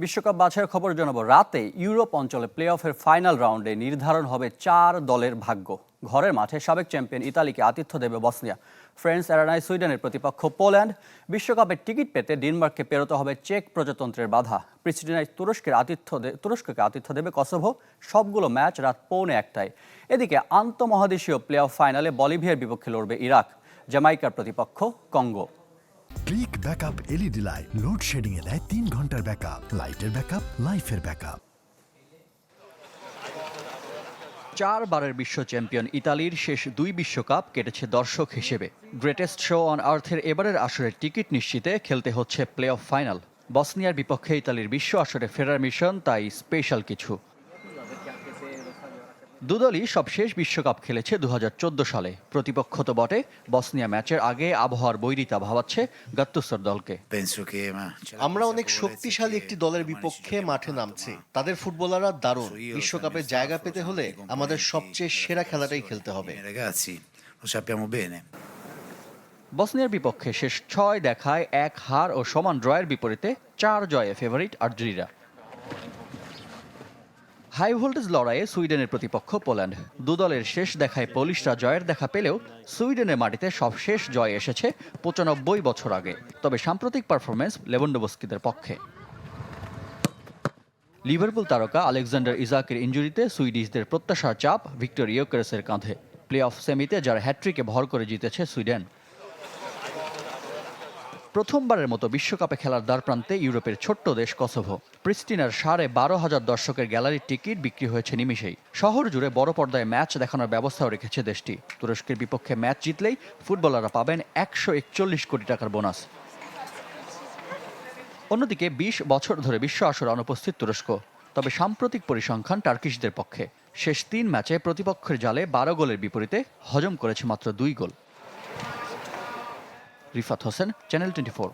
বিশ্বকাপ বাছাইয়ের খবর জানাবো। রাতে ইউরোপ অঞ্চলে প্লে অফের ফাইনাল রাউন্ডে নির্ধারণ হবে 4 দলের ভাগ্য। ঘরের মাঠে সাবেক চ্যাম্পিয়ন ইতালিকে আতিথ্য দেবে বসনিয়া। ফ্রেন্ডস অ্যারেনায় সুইডেনের প্রতিপক্ষ পোল্যান্ড। বিশ্বকাপের টিকিট পেতে ডেনমার্ককে পেরোতে হবে চেক প্রজাতন্ত্রের বাধা। প্রিস্টিনায় তুরস্ককে আতিথ্য দেবে কসোভো। সবগুলো ম্যাচ রাত 1:45টায়। এদিকে আন্তঃমহাদেশীয় প্লে অফ ফাইনালে বলিভিয়ার বিপক্ষে লড়বে ইরাক। জ্যামাইকার প্রতিপক্ষ Congo. Click backup LED light load shedding এ দেয় 3 ঘন্টার ব্যাকআপ। লাইটের ব্যাকআপ, লাইফের ব্যাকআপ। 4 বারের বিশ্ব চ্যাম্পিয়ন ইতালির শেষ 2 বিশ্বকাপ কেটেছে দর্শক হিসেবে। গ্রেটেস্ট শো অন আর্থের এবারের আসরের টিকিট নিশ্চিতে খেলতে হচ্ছে প্লে অফ ফাইনাল। বসনিয়ার বিপক্ষে ইতালির বিশ্ব আসরে ফেরার মিশন তাই স্পেশাল কিছু। দুদলই সবশেষ বিশ্বকাপ খেলেছে 2014 সালে। প্রতিপক্ষ তো বটে, বসনিয়া ম্যাচের আগে আবহাওয়ার বৈরিতা ভাবাচ্ছে গাত্তুসোর দলকে। আমরা অনেক শক্তিশালী একটি দলের বিপক্ষে মাঠে নামছি। তাদের ফুটবলাররা দারুণ। বিশ্বকাপে জায়গা পেতে হলে আমাদের সবচেয়ে সেরা খেলাটাই খেলতে হবে। বসনিয়ার বিপক্ষে শেষ 6 দেখায় 1 হার ও সমান ড্রয়ের বিপরীতে 4 জয়ে ফেভারিট আর্জেন্টিনা। হাই ভোল্টেজ লড়াইয়ে সুইডেনের প্রতিপক্ষ পোল্যান্ড। দুদলের শেষ দেখায় পোলিশরা জয়ের দেখা পেলেও সুইডেনের মাটিতে সবশেষ জয় এসেছে 95 বছর আগে। তবে সাম্প্রতিক পারফরমেন্স লেভানডোভস্কিদের পক্ষে। লিভারপুল তারকা আলেকজান্ডার ইজাকের ইনজুরিতে সুইডিশদের প্রত্যাশার চাপ ভিক্টর ইয়োকেরেসের কাঁধে। প্লে অফ সেমিতে যার হ্যাট্রিকে ভর করে জিতেছে সুইডেন। প্রথমবারের মতো বিশ্বকাপে খেলার দ্বারপ্রান্তে ইউরোপের ছোট্ট দেশ কসোভো। প্রিস্টিনার 12,500 দর্শকের গ্যালারির টিকিট বিক্রি হয়েছে নিমেষেই। শহর জুড়ে বড় পর্দায় ম্যাচ দেখানোর ব্যবস্থাও রেখেছে দেশটি। তুরস্কের বিপক্ষে ম্যাচ জিতলেই ফুটবলাররা পাবেন 141 কোটি টাকার বোনাস। অন্যদিকে 20 বছর ধরে বিশ্ব আসরে অনুপস্থিত তুরস্ক। তবে সাম্প্রতিক পরিসংখ্যান টার্কিশদের পক্ষে। শেষ 3 ম্যাচে প্রতিপক্ষের জালে 12 গোলের বিপরীতে হজম করেছে মাত্র 2 গোল। রিফাত হোসেন, চ্যানেল 24।